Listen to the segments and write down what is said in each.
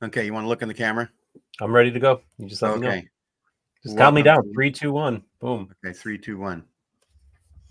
Okay, you want to look in the camera? I'm ready to go. You just let me know. Okay. Just count me Welcome down. 3, 2, 1. Boom. Okay, 3, 2, 1.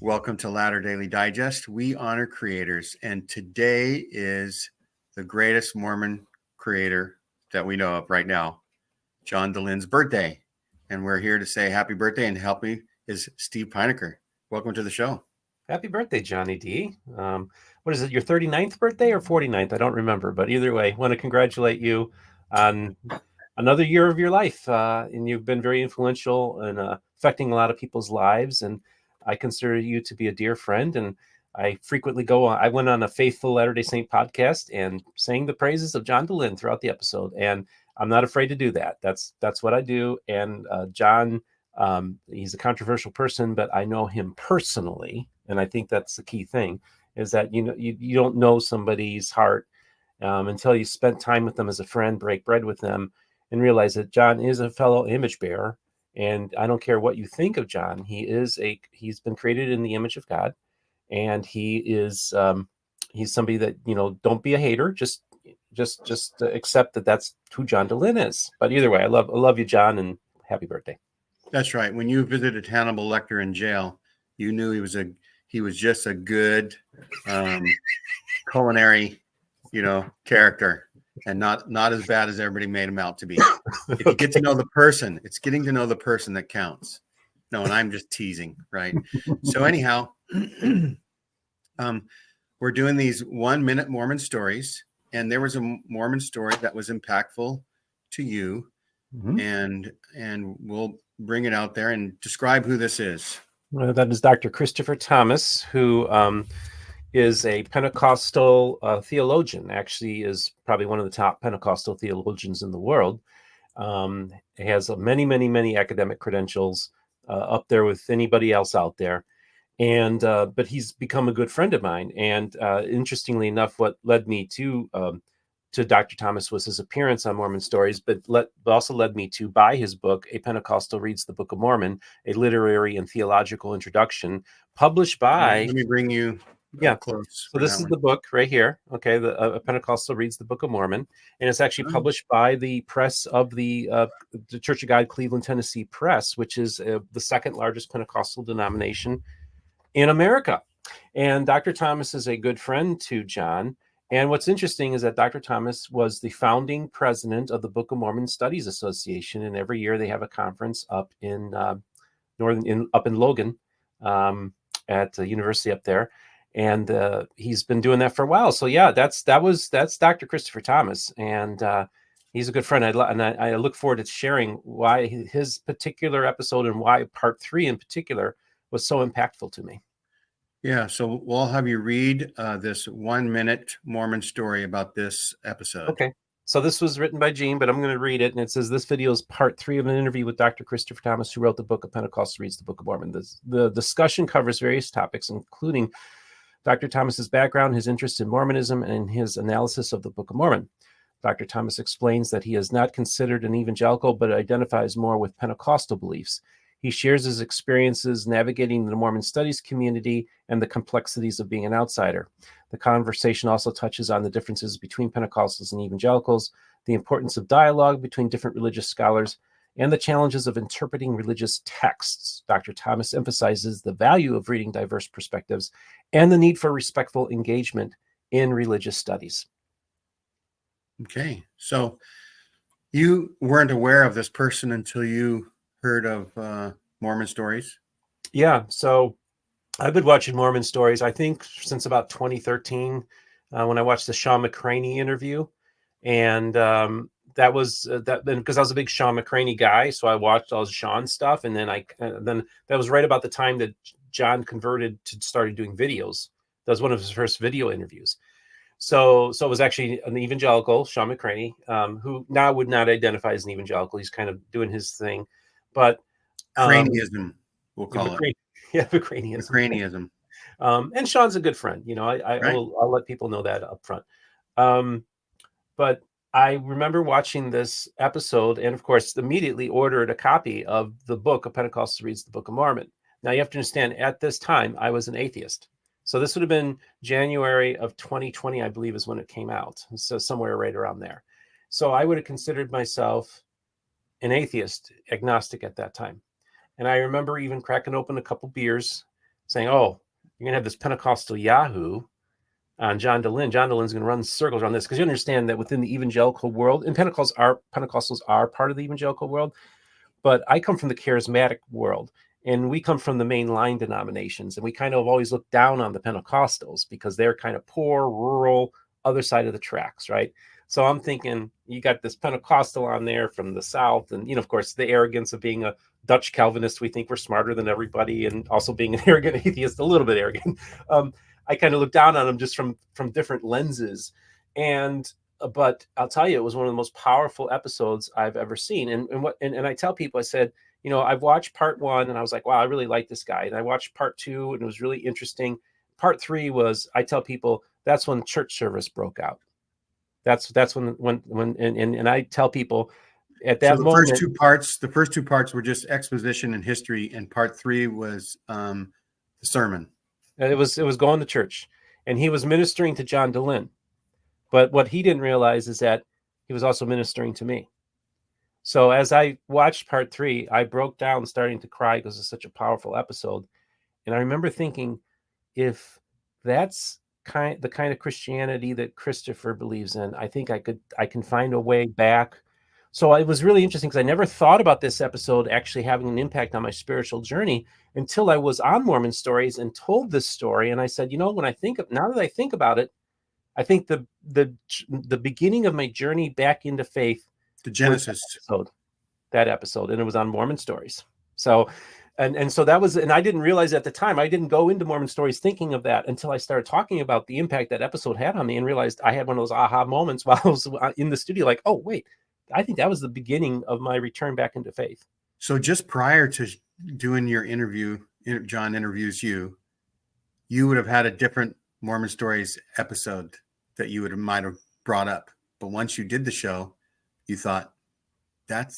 Welcome to Latter Daily Digest. We honor creators, and today is the greatest Mormon creator that we know of right now, John DeLynne's birthday. And we're here to say happy birthday, and help me is Steve Pynakker. Welcome to the show. Happy birthday, Johnny D. What is it, your 39th birthday or 49th? I don't remember, but either way, I want to congratulate you on another year of your life. And you've been very influential in affecting a lot of people's lives. And I consider you to be a dear friend. And I frequently I went on a Faithful Latter-day Saint podcast and sang the praises of John DeLynne throughout the episode. And I'm not afraid to do that. That's what I do. And John, he's a controversial person, but I know him personally. And I think that's the key thing, is that, you don't know somebody's heart until you spent time with them as a friend, break bread with them, and realize that John is a fellow image bearer. And I don't care what you think of John. He's been created in the image of God, and he's somebody that, don't be a hater. Just accept that that's who John DeLynne is. But either way, I love you, John, and happy birthday. That's right. When you visited Hannibal Lecter in jail, you knew he was just a good culinary, character, and not as bad as everybody made him out to be. If you get to know the person, it's getting to know the person that counts. No, and I'm just teasing, right? So anyhow, we're doing these 1-minute Mormon stories, and there was a Mormon story that was impactful to you, and we'll bring it out there and describe who this is. Well, that is Dr. Christopher Thomas, who is a Pentecostal theologian. Actually, is probably one of the top Pentecostal theologians in the world. He has many, many, many academic credentials, up there with anybody else out there. And but he's become a good friend of mine. And interestingly enough, what led me to Dr. Thomas was his appearance on Mormon Stories, but also led me to buy his book, A Pentecostal Reads the Book of Mormon, a literary and theological introduction, published by... Let me bring you close. So this is the book right here. Okay, A Pentecostal Reads the Book of Mormon, and it's actually published by the press of the Church of God, Cleveland, Tennessee Press, which is the second largest Pentecostal denomination in America. And Dr. Thomas is a good friend to John. And what's interesting is that Dr. Thomas was the founding president of the Book of Mormon Studies Association, and every year they have a conference up in up in Logan, at the university up there, and he's been doing that for a while. So yeah, that's Dr. Christopher Thomas, and he's a good friend. I look forward to sharing why his particular episode and why part 3 in particular was so impactful to me. Yeah, so we'll have you read this 1-minute Mormon story about this episode. Okay. So this was written by Gene, but I'm going to read it. And it says, this video is part 3 of an interview with Dr. Christopher Thomas, who wrote the book of Pentecostal Reads the Book of Mormon. The discussion covers various topics, including Dr. Thomas's background, his interest in Mormonism, and his analysis of the Book of Mormon. Dr. Thomas explains that he is not considered an evangelical, but identifies more with Pentecostal beliefs. He shares his experiences navigating the Mormon Studies community and the complexities of being an outsider. The conversation also touches on the differences between Pentecostals and evangelicals, the importance of dialogue between different religious scholars, and the challenges of interpreting religious texts. Dr. Thomas emphasizes the value of reading diverse perspectives and the need for respectful engagement in religious studies. Okay, so you weren't aware of this person until you heard of Mormon Stories? Yeah, so I've been watching Mormon Stories, I think, since about 2013, when I watched the Sean McCraney interview. And that was because I was a big Sean McCraney guy, so I watched all Sean's stuff. And then then that was right about the time that John converted to started doing videos. That was one of his first video interviews. So it was actually an evangelical, Sean McCraney, who now would not identify as an evangelical. He's kind of doing his thing, but Craniism, we'll call it. Yeah, Craniism. And Sean's a good friend. I'll let people know that up front. But I remember watching this episode, and of course, immediately ordered a copy of the book of Pentecostal Reads the Book of Mormon. Now, you have to understand, at this time, I was an atheist. So this would have been January of 2020, I believe, is when it came out. So somewhere right around there. So I would have considered myself an atheist, agnostic at that time. And I remember even cracking open a couple beers saying, oh, you're going to have this Pentecostal Yahoo on John DeLynn. John DeLynn's going to run circles around this, because you understand that within the evangelical world, and Pentecostals are part of the evangelical world, but I come from the charismatic world, and we come from the mainline denominations, and we kind of always look down on the Pentecostals because they're kind of poor, rural, other side of the tracks, right? So I'm thinking you got this Pentecostal on there from the South, and of course, the arrogance of being a Dutch Calvinist. We think we're smarter than everybody, and also being an arrogant atheist, a little bit arrogant. I kind of look down on them just from different lenses, but I'll tell you, it was one of the most powerful episodes I've ever seen. And I tell people, I said, I've watched part 1 and I was like, wow, I really like this guy. And I watched part 2 and it was really interesting. Part 3 was, I tell people, that's when church service broke out. That's when and I tell people at that So moment. The first two parts were just exposition and history, and part 3 was the sermon. It was going to church, and he was ministering to John DeLynn. But what he didn't realize is that he was also ministering to me. So as I watched part 3, I broke down, starting to cry because it's such a powerful episode. And I remember thinking, if that's the kind of Christianity that Christopher believes in, I think I can find a way back. So it was really interesting because I never thought about this episode actually having an impact on my spiritual journey until I was on Mormon Stories and told this story. And I said, now that I think about it, I think the beginning of my journey back into faith, the Genesis that episode, and it was on Mormon Stories. So, and so that was, and I didn't realize at the time, I didn't go into Mormon Stories thinking of that until I started talking about the impact that episode had on me, and realized I had one of those aha moments while I was in the studio, like, oh wait, I think that was the beginning of my return back into faith. So just prior to doing your interview, John interviews you would have had a different Mormon Stories episode that you might have brought up. But once you did the show, you thought that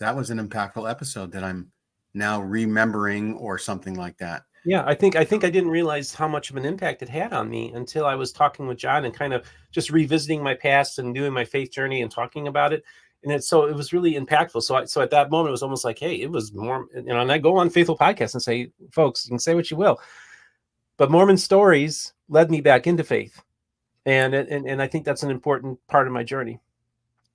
was an impactful episode that I'm now remembering, or something like that. Yeah, I think I didn't realize how much of an impact it had on me until I was talking with John and kind of just revisiting my past and doing my faith journey and talking about it. And it was really impactful. So at that moment, it was almost like, hey, it was more, and I go on Faithful Podcast and say, folks, you can say what you will, but Mormon Stories led me back into faith. And I think that's an important part of my journey.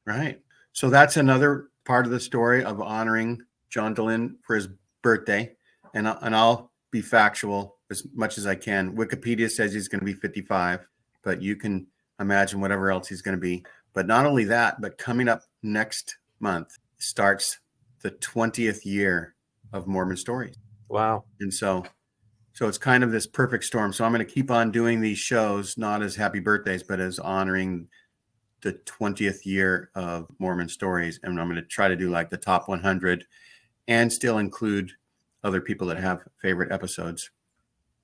Right. So that's another part of the story of honoring John DeLynn for his birthday. And I'll be factual as much as I can. Wikipedia says he's going to be 55, but you can imagine whatever else he's going to be. But not only that, but coming up next month starts the 20th year of Mormon Stories. Wow. And so it's kind of this perfect storm. So I'm going to keep on doing these shows, not as happy birthdays, but as honoring the 20th year of Mormon Stories. And I'm going to try to do like the top 100 and still include other people that have favorite episodes.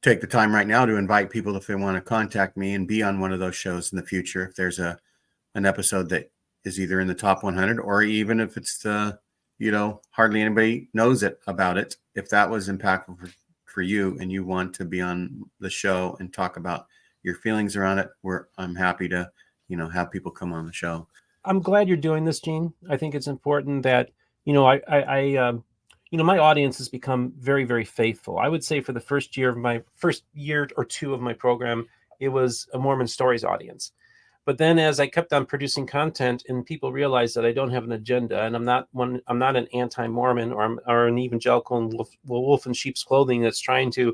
Take the time right now to invite people if they want to contact me and be on one of those shows in the future. If there's an episode that is either in the top 100, or even if it's hardly anybody knows about it. If that was impactful for you and you want to be on the show and talk about your feelings around it, I'm happy to, have people come on the show. I'm glad you're doing this, Gene. I think it's important that, my audience has become very, very faithful. I would say for the first year or two of my program, it was a Mormon Stories audience. But then as I kept on producing content and people realized that I don't have an agenda, and I'm not an anti-Mormon or an evangelical in wolf in sheep's clothing that's trying to,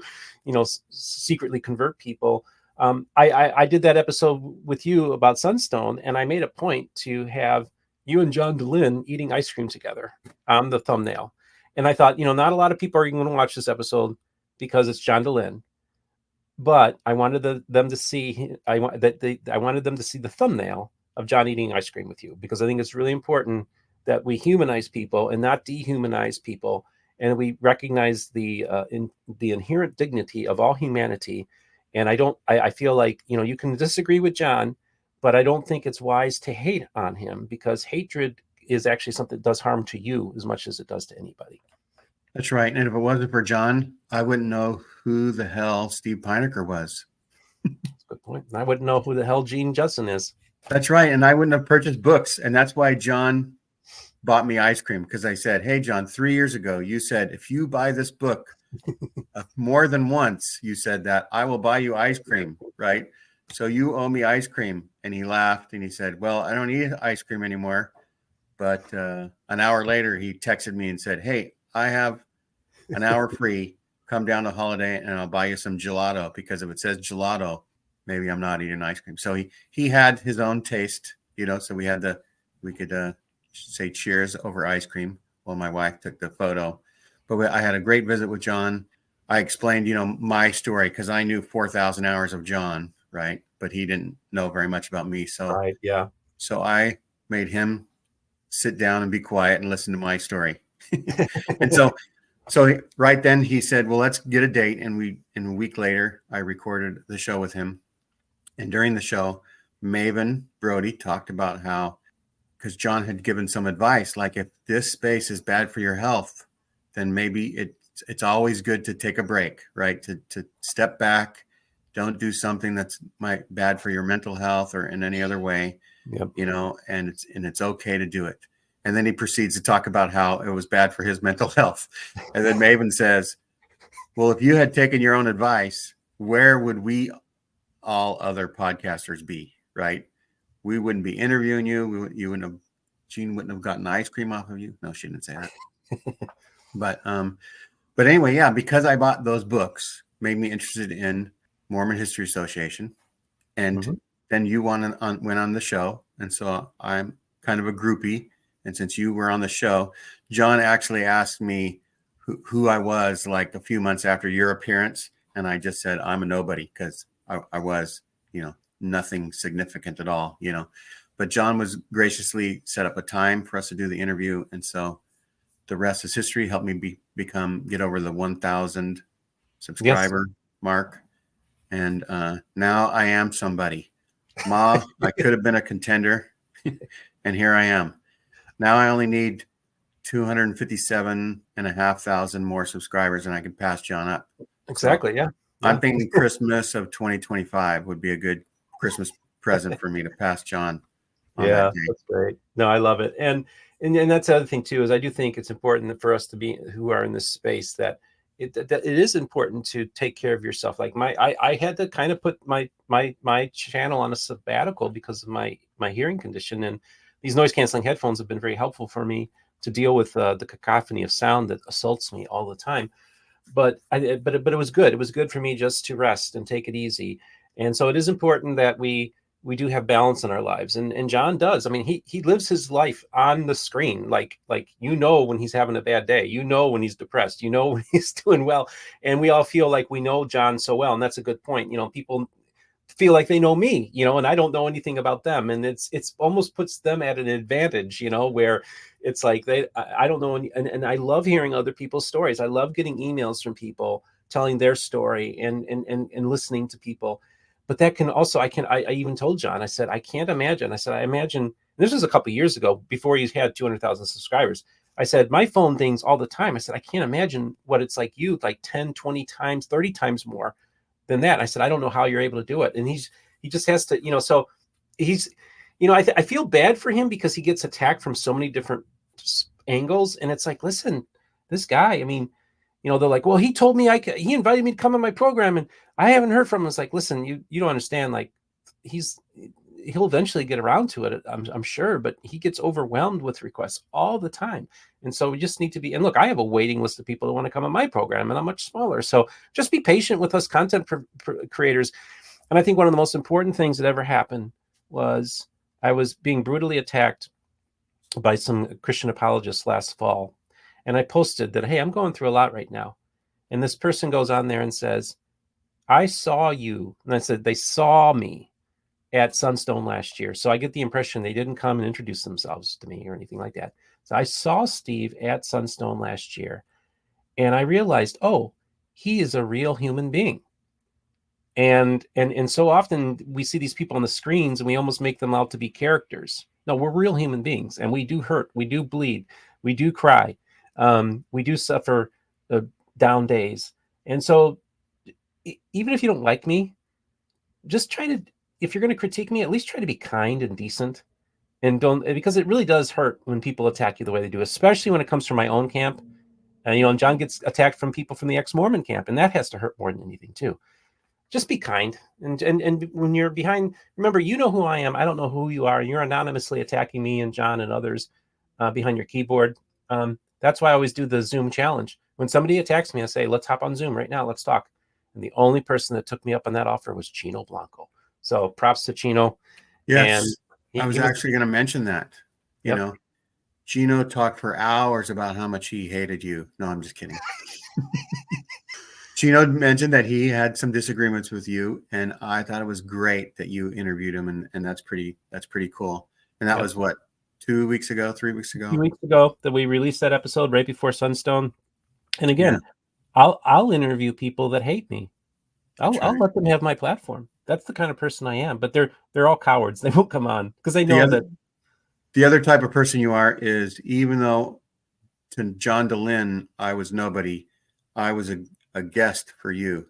secretly convert people. I did that episode with you about Sunstone, and I made a point to have you and John DeLynn eating ice cream together on the thumbnail. And I thought, not a lot of people are going to watch this episode because it's John DeLynn. But I wanted them to see. I wanted them to see the thumbnail of John eating ice cream with you, because I think it's really important that we humanize people and not dehumanize people, and we recognize the inherent dignity of all humanity. And I feel like you can disagree with John, but I don't think it's wise to hate on him, because hatred is actually something that does harm to you as much as it does to anybody. That's right. And if it wasn't for John, I wouldn't know who the hell Steve Pynakker was. That's a good point. And I wouldn't know who the hell Gene Judson is. That's right. And I wouldn't have purchased books. And that's why John bought me ice cream, because I said, hey, John, 3 years ago, you said, if you buy this book more than once, you said that I will buy you ice cream, right? So you owe me ice cream. And he laughed and he said, well, I don't eat ice cream anymore. But an hour later, he texted me and said, hey, I have an hour free. Come down to Holiday and I'll buy you some gelato, because if it says gelato, maybe I'm not eating ice cream. So he had his own taste, so we could say cheers over ice cream while my wife took the photo. But I had a great visit with John. I explained, my story, because I knew 4,000 hours of John, right? But he didn't know very much about me. Right. Yeah. So I made him sit down and be quiet and listen to my story. And so right then he said, well, let's get a date. And a week later, I recorded the show with him. And during the show, Maven Brody talked about how, because John had given some advice, like if this space is bad for your health, then maybe it's always good to take a break, right? To step back, don't do something that's bad for your mental health or in any other way, Yep. and it's okay to do it. And then he proceeds to talk about how it was bad for his mental health. And then Maven says, well, if you had taken your own advice, where would we all other podcasters be, right? We wouldn't be interviewing you. Gene wouldn't have gotten ice cream off of you. No, she didn't say that. But anyway, yeah, because I bought those books, made me interested in Mormon History Association. And then you went on the show. And so I'm kind of a groupie. And since you were on the show, John actually asked me who I was like a few months after your appearance. And I just said, I'm a nobody, because I was, nothing significant at all, But John was graciously set up a time for us to do the interview. And so the rest is history. Helped me get over the 1,000 subscriber mark. And now I am somebody. Ma, I could have been a contender. And here I am. Now I only need 257,500 more subscribers, and I can pass John up. Exactly. So, yeah. I'm thinking Christmas of 2025 would be a good Christmas present for me to pass John on that day. That's great. No, I love it. And that's the other thing too, is I do think it's important for us to be, who are in this space, that it is important to take care of yourself. Like I had to kind of put my channel on a sabbatical because of my hearing condition, and these noise canceling headphones have been very helpful for me to deal with the cacophony of sound that assaults me all the time. But it was good. It was good for me just to rest and take it easy. And so it is important that we do have balance in our lives. And John does. I mean, he lives his life on the screen. Like, when he's having a bad day, when he's depressed, when he's doing well. And we all feel like we know John so well. And that's a good point. People feel like they know me, and I don't know anything about them. And it's almost puts them at an advantage, where it's like I don't know. And I love hearing other people's stories. I love getting emails from people telling their story and listening to people. But that can also, I even told John, I said, I can't imagine. I said, I imagine, this was a couple of years ago before he had 200,000 subscribers. I said, my phone dings all the time. I said, I can't imagine what it's like 10, 20 times, 30 times more than that. I said, I don't know how you're able to do it. And he just has to, so he's, I feel bad for him because he gets attacked from so many different angles. And it's like, listen, this guy, I mean, they're like, well, he told me he invited me to come on my program and I haven't heard from him. It's like, listen, you don't understand. Like he'll eventually get around to it. I'm sure, but he gets overwhelmed with requests all the time. And so we just need to be, and look, I have a waiting list of people that want to come on my program, and I'm much smaller. So just be patient with us content creators. And I think one of the most important things that ever happened was I was being brutally attacked by some Christian apologists last fall. And I posted that, hey, I'm going through a lot right now. And this person goes on there and says, I saw you. And I said, they saw me at Sunstone last year. So I get the impression they didn't come and introduce themselves to me or anything like that. So I saw Steve at Sunstone last year. And I realized, oh, he is a real human being. And so often we see these people on the screens and we almost make them out to be characters. No, we're real human beings, and we do hurt. We do bleed. We do cry. We do suffer down days. And so even if you don't like me, just try to if you're going to critique me, at least try to be kind and decent, and don't, because it really does hurt when people attack you the way they do, especially when it comes from my own camp. And John gets attacked from people from the ex-Mormon camp, and that has to hurt more than anything too. Just be kind, and when you're behind, remember, you know who I am. I don't know who you are. You're anonymously attacking me and John and others behind your keyboard. That's why I always do the Zoom challenge. When somebody attacks me, I say, let's hop on Zoom right now. Let's talk. And the only person that took me up on that offer was Chino Blanco. So props to Chino. Yes, And I was actually going to mention that. You know, Gino talked for hours about how much he hated you. No, I'm just kidding. Gino mentioned that he had some disagreements with you, and I thought it was great that you interviewed him, and that's pretty cool. And that was what, 2 weeks ago, 3 weeks ago? 2 weeks ago that we released that episode right before Sunstone. And again, I'll interview people that hate me. I'll let them have my platform. That's the kind of person I am. But they're all cowards. They won't come on because they know that. The other type of person you are is, even though to John DeLynn I was nobody, I was a guest for you.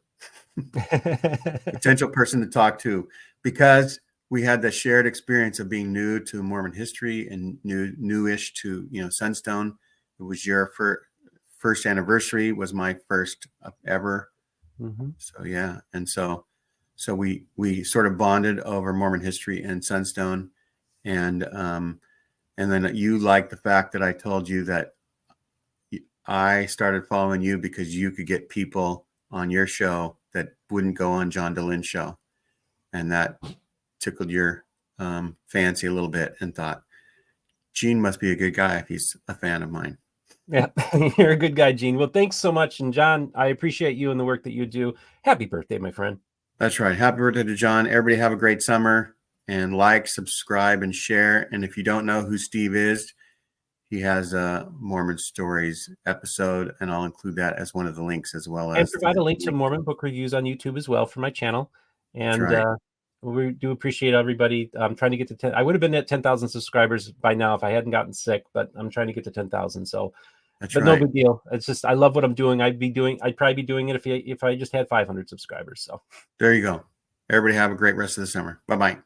Potential person to talk to, because we had the shared experience of being new to Mormon history and newish to, Sunstone. It was your first anniversary, was my first ever. Mm-hmm. So yeah, and so we sort of bonded over Mormon history and Sunstone, and then you liked the fact that I told you that I started following you because you could get people on your show that wouldn't go on John DeLynn's show, and that tickled your fancy a little bit, and thought, Gene must be a good guy if he's a fan of mine. Yeah, you're a good guy, Gene. Well, thanks so much. And John, I appreciate you and the work that you do. Happy birthday, my friend. That's right. Happy birthday to John. Everybody have a great summer, and like, subscribe, and share. And if you don't know who Steve is, he has a Mormon Stories episode, and I'll include that as one of the links, as well as provide a link to Mormon book reviews on YouTube as well for my channel. And we do appreciate everybody. I'm trying to get to 10. I would have been at 10,000 subscribers by now if I hadn't gotten sick, but I'm trying to get to 10,000. So, no big deal. It's just, I love what I'm doing. I'd probably be doing it if I just had 500 subscribers. So there you go. Everybody have a great rest of the summer. Bye-bye.